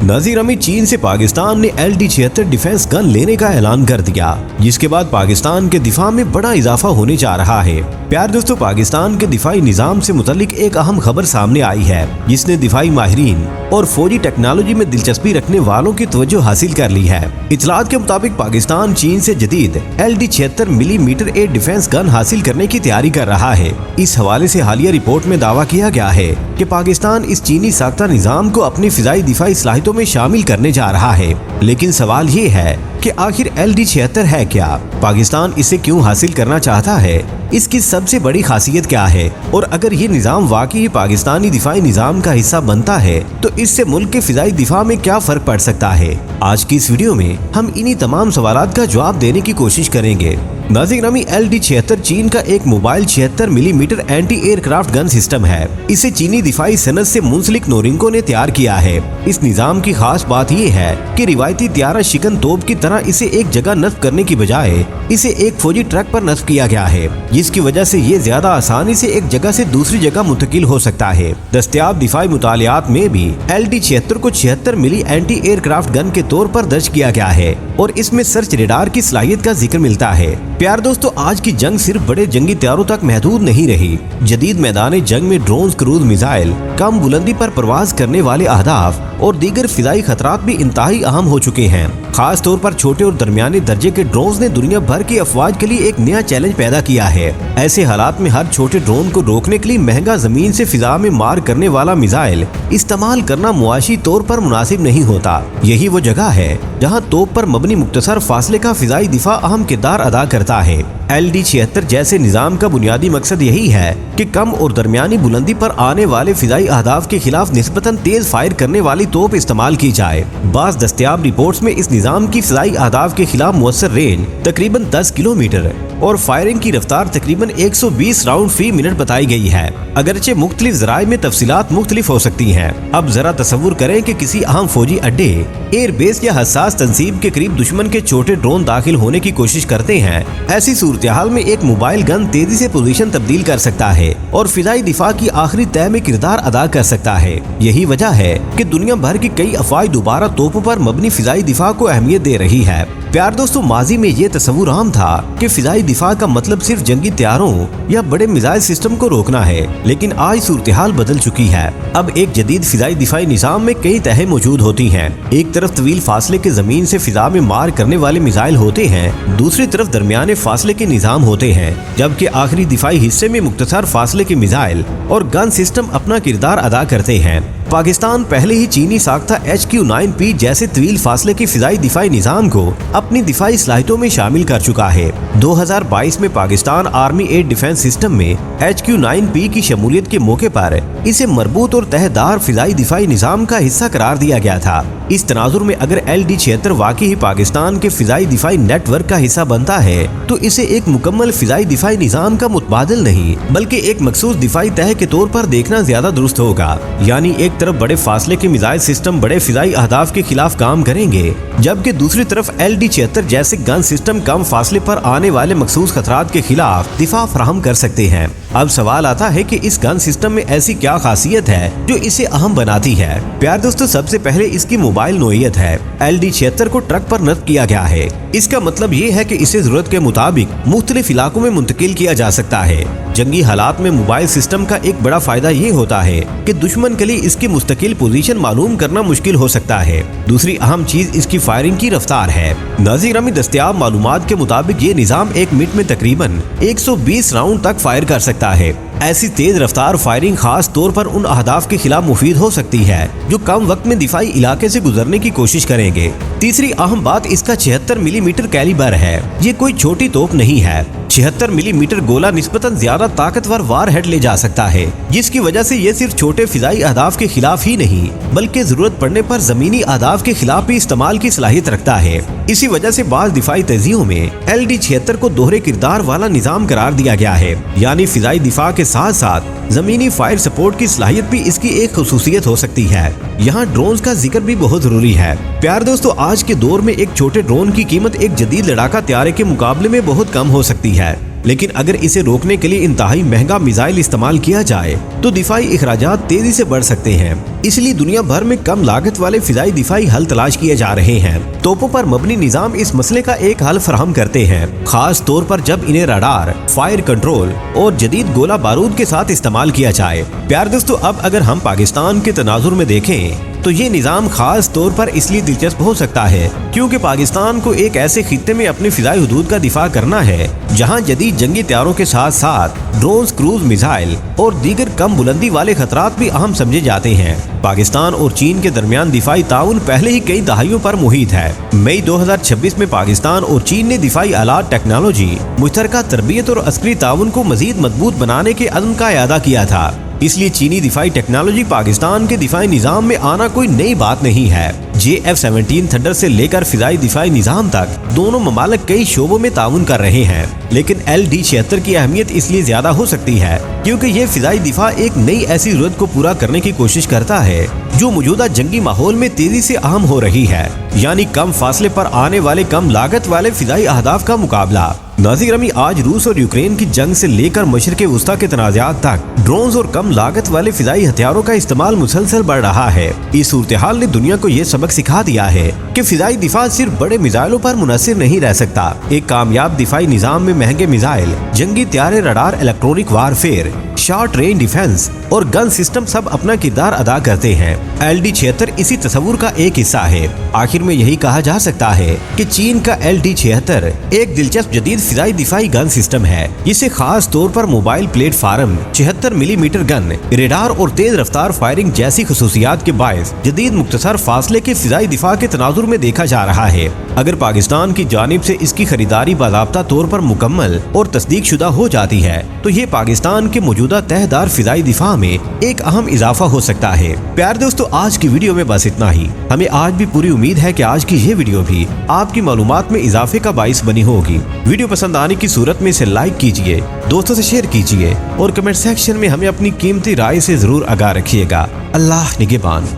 नाज़िर अमी चीन से पाकिस्तान ने LD-76 डिफेंस गन लेने का ऐलान कर दिया, जिसके बाद पाकिस्तान के दिफा में बड़ा इजाफा होने जा रहा है। प्यार दोस्तों, पाकिस्तान के दिफाई निजाम से मुतल्लिक एक अहम खबर सामने आई है, जिसने दिफाई माहिरीन और फौजी टेक्नोलॉजी में दिलचस्पी रखने वालों की तवज्जो हासिल कर ली है। इतलात के मुताबिक पाकिस्तान चीन से जदीद LD-76 millimetre air defence gun हासिल करने की तैयारी कर रहा है। इस हवाले से हालिया रिपोर्ट में दावा किया गया है कि पाकिस्तान इस चीनी साख्ता निजाम को अपनी फिजाई दिफाई सलाहियतों में शामिल करने जा रहा है। लेकिन सवाल ये है कि आखिर LD-76 है क्या? पाकिस्तान इसे क्यों हासिल करना चाहता है? इसकी सबसे बड़ी खासियत क्या है? और अगर ये निजाम वाकई पाकिस्तानी दिफाई निजाम का हिस्सा बनता है तो इससे मुल्क के फिजाई दिफा में क्या फर्क पड़ सकता है? आज की इस वीडियो में हम इन्हीं तमाम सवालात का जवाब देने की कोशिश करेंगे। नाज़िर अमी LD-76 चीन का एक mobile 76 millimetre anti aircraft gun system है। इसे चीनी दिफाई सनत से मुंसलिक नोरिंको ने तैयार किया है। इस निजाम की खास बात यह है कि रिवायती त्यारा शिकन तोप की तरह इसे एक जगह नस्ब करने की बजाय इसे एक फौजी ट्रक पर नस्ब किया गया है, जिसकी वजह से ये ज्यादा आसानी से एक जगह से दूसरी जगह मुंतकिल हो सकता है। दस्तयाब दिफाई मुतालियात में भी LD-76 को 76 मिली एंटी एयरक्राफ्ट गन के तौर पर दर्ज किया गया है और इसमें सर्च रेडार की सलाहियत का जिक्र मिलता है। प्यार दोस्तों, आज की जंग सिर्फ बड़े जंगी तैयारों तक महदूद नहीं रही। जदीद मैदान जंग में ड्रोन, क्रूज मिसाइल, कम बुलंदी पर प्रवास करने वाले अहदाफ और दीगर फिजाई खतरात भी इंतहाई अहम हो चुके हैं। खास तौर पर छोटे और दरमियाने दर्जे के ड्रोन ने दुनिया भर की अफवाज के लिए एक नया चैलेंज पैदा किया है। ऐसे हालात में हर छोटे ड्रोन को रोकने के लिए महंगा जमीन से फिजा में मार करने वाला मिसाइल इस्तेमाल करना मुआशी तौर पर मुनासिब नहीं होता। यही वो जगह है जहाँ तोप पर मबनी मुख्तसर फासले का फिजाई दिफा अहम किरदार अदा करता है। LD-76 जैसे निजाम का बुनियादी मकसद यही है कि कम और दरमियानी बुलंदी पर आने वाले फिजाई अहदाफ के खिलाफ निस्बतन तेज फायर करने वाली तोप इस्तेमाल की जाए। बाज़ दस्तयाब रिपोर्ट्स में इस निजाम की फिजाई अहदाफ के खिलाफ मुअस्सर रेंज तकरीबन 10 किलोमीटर और फायरिंग की रफ्तार तकरीबन 120 राउंड फी मिनट बताई गई है। अगरचे मुख्तलिफ ज़राए में तफसीलात मुख्तलिफ हो सकती हैं। अब जरा तसव्वुर करें कि किसी अहम फौजी अड्डे, एयरबेस या हसास तंसीब के करीब दुश्मन के छोटे ड्रोन दाखिल होने की कोशिश करते हैं। ऐसी सूरत-ए-हाल में एक मोबाइल गन तेजी से पोजीशन तब्दील कर सकता है और फिजाई दिफा की आखिरी तय में किरदार अदा कर सकता है। यही वजह है कि दुनिया भर की कई अफवाज दोबारा तोपों पर मबनी फिजाई दिफा को अहमियत दे रही है। प्यार दोस्तों, माजी में ये तस्वुर आम था कि फिजाई दिफा का मतलब सिर्फ जंगी तैयारों या बड़े मिसाइल सिस्टम को रोकना है, लेकिन आज सूरत-ए-हाल बदल चुकी है। अब एक जदीद फिजाई दिफाई निजाम में कई तहें मौजूद होती हैं। एक तरफ तवील फासले के जमीन से फिजा में मार करने वाले मिसाइल होते हैं, दूसरी तरफ दरमियाने फासले के निजाम होते हैं, जबकि आखिरी दिफाई हिस्से में मुख्तसर फासले के मिसाइल और गन सिस्टम अपना किरदार अदा करते हैं। पाकिस्तान पहले ही चीनी साख्ता HQ-9P जैसे तवील फासले के फिजाई दिफाई निजाम को अपनी दिफाई सलाहियतों में शामिल कर चुका है। 2022 में Pakistan army air defence system में HQ-9P की शमूलियत के मौके पर इसे मरबूत और तहदार फिजाई दिफाई निजाम का हिस्सा करार दिया गया था। इस तनाजुर में अगर LD-76 वाकई ही पाकिस्तान के फिजाई दिफाई नेटवर्क का हिस्सा बनता है तो इसे एक मुकम्मल फिजाई दिफाई निजाम का मुतबादिल नहीं बल्कि एक मखसूस दिफाई तह के तौर पर देखना ज्यादा दुरुस्त होगा। यानी एक तरफ बड़े फासले के मिसाइल सिस्टम बड़े फिजाई अहदाफ के खिलाफ काम करेंगे, जबकि दूसरी तरफ LD-76 जैसे गन सिस्टम कम फासले पर आने वाले मखसूस खतरात के खिलाफ दिफा फराहम कर सकते हैं। अब सवाल आता है कि इस गन सिस्टम में ऐसी क्या खासियत है जो इसे अहम बनाती है? प्यार दोस्तों, सबसे पहले इसकी मोबाइल नोयत है। LD-76 को ट्रक पर नस्ब किया गया है। इसका मतलब ये है कि इसे जरूरत के मुताबिक मुख्तलिफ इलाकों में मुंतकिल किया जा सकता है। जंगी हालात में मोबाइल सिस्टम का एक बड़ा फायदा ये होता है कि दुश्मन के लिए इसकी मुस्तकिल पोजीशन मालूम करना मुश्किल हो सकता है। दूसरी अहम चीज इसकी फायरिंग की रफ्तार है। नाज़िर अमी दस्तयाब मालूमात के मुताबिक ये निजाम एक मिनट में तकरीबन 120 राउंड तक फायर कर सकता है। ऐसी तेज रफ्तार फायरिंग खास तौर पर उन अहदाफ के खिलाफ मुफीद हो सकती है जो कम वक्त में दिफाई इलाके से गुजरने की कोशिश करेंगे। तीसरी अहम बात इसका 76 मिलीमीटर कैलिबर है। ये कोई छोटी तोप नहीं है। 76 मिलीमीटर गोला निस्बतन ज्यादा ताकतवर वार हेड ले जा सकता है, जिसकी वजह से ये सिर्फ छोटे फिजाई अहदाफ के खिलाफ ही नहीं बल्कि जरूरत पड़ने पर जमीनी अहदाफ के खिलाफ भी इस्तेमाल की सलाहियत रखता है। इसी वजह से बाज़ दिफाई तजियों में LD-76 को दोहरे किरदार वाला निजाम करार दिया गया है। यानी फिजाई दिफा के साथ साथ जमीनी फायर सपोर्ट की सलाहियत भी इसकी एक खुसूसियत हो सकती है। यहाँ ड्रोन का जिक्र भी बहुत जरूरी है। प्यार दोस्तों, आज के दौर में एक छोटे ड्रोन की कीमत एक जदीद लड़ाका त्यारे के मुकाबले में बहुत कम हो सकती है। लेकिन अगर इसे रोकने के लिए इंतहाई महंगा मिसाइल इस्तेमाल किया जाए तो दिफाई इखराजात तेजी से बढ़ सकते हैं। इसलिए दुनिया भर में कम लागत वाले फिजाई दिफाई हल तलाश किए जा रहे हैं। तोपों पर मबनी निजाम इस मसले का एक हल फराहम करते हैं, खास तौर पर जब इन्हें रडार, फायर कंट्रोल और जदीद गोला बारूद के साथ इस्तेमाल किया जाए। प्यारे दोस्तों, अब अगर हम पाकिस्तान के तनाजुर में देखें तो ये निजाम खास तौर पर इसलिए दिलचस्प हो सकता है क्योंकि पाकिस्तान को एक ऐसे खित्ते में अपने फिजाई हुदूद का दिफा करना है जहां जदीद जंगी तैयारों के साथ साथ ड्रोन, क्रूज मिसाइल और दीगर कम बुलंदी वाले खतरात भी अहम समझे जाते हैं। पाकिस्तान और चीन के दरमियान दिफाई ताउन पहले ही कई दहाइयों पर मुहित है। मई 2026 में पाकिस्तान और चीन ने दिफाई आलात, टेक्नोलॉजी, मुश्तरका तरबियत और अस्करी ताउन को मजीद मजबूत बनाने के अज़्म का इरादा किया था। इसलिए चीनी दिफाई टेक्नोलॉजी पाकिस्तान के दिफाई निजाम में आना कोई नई बात नहीं है। JF-17 थंडर से लेकर फिजाई दिफाई निजाम तक दोनों ममालिक कई शोबों में ताउन कर रहे हैं, लेकिन LD-76 की अहमियत इसलिए ज्यादा हो सकती है क्योंकि ये फिजाई दिफा एक नई ऐसी जरूरत को पूरा करने की कोशिश करता है जो मौजूदा जंगी माहौल में तेजी से अहम हो रही है, यानी कम फासले पर आने वाले कम लागत वाले फिजाई अहदाफ का मुकाबला। नाज़रीन, आज रूस और यूक्रेन की जंग से लेकर मशरिक़ वुस्ता के तनाज़ात तक ड्रोन्स और कम लागत वाले फिजाई हथियारों का इस्तेमाल मुसलसल बढ़ रहा है। इस सूरत-ए-हाल ने दुनिया को ये सबक सिखा दिया है कि फिजाई दिफा सिर्फ बड़े मिसाइलों पर मुनहसर नहीं रह सकता। एक कामयाब दिफाई निजाम में महंगे मिसाइल, जंगी तैयारे, radar, electronic warfare, short range defence और गन सिस्टम सब अपना किरदार अदा करते हैं। LD-76 इसी तस्वुर का एक हिस्सा है। आखिर में यही कहा जा सकता है कि चीन का LD-76 एक दिलचस्प जदीद फिजाई दिफाई गन सिस्टम है, जिसे खास तौर पर mobile platform, 76 millimetre gun, radar और तेज रफ्तार फायरिंग जैसी खसूसियात के बायस जदीद मुख्तसर फासले के फिजाई दिफा के तनाजुर में देखा जा रहा है। अगर पाकिस्तान की जानिब से इसकी खरीदारी बाज़ाब्ता तौर पर मुकम्मल और तस्दीक शुदा हो जाती है तो ये पाकिस्तान के मौजूदा तहदार फिजाई दिफा में एक अहम इजाफा हो सकता है। प्यारे दोस्तों, आज की वीडियो में बस इतना ही। हमें आज भी पूरी उम्मीद है कि आज की ये वीडियो भी आपकी मालूमात में इजाफे का बाइस बनी होगी। वीडियो पसंद आने की सूरत में इसे लाइक कीजिए, दोस्तों से शेयर कीजिए और कमेंट सेक्शन में हमें अपनी कीमती राय से जरूर आगाह रखिएगा। अल्लाह निगहबान।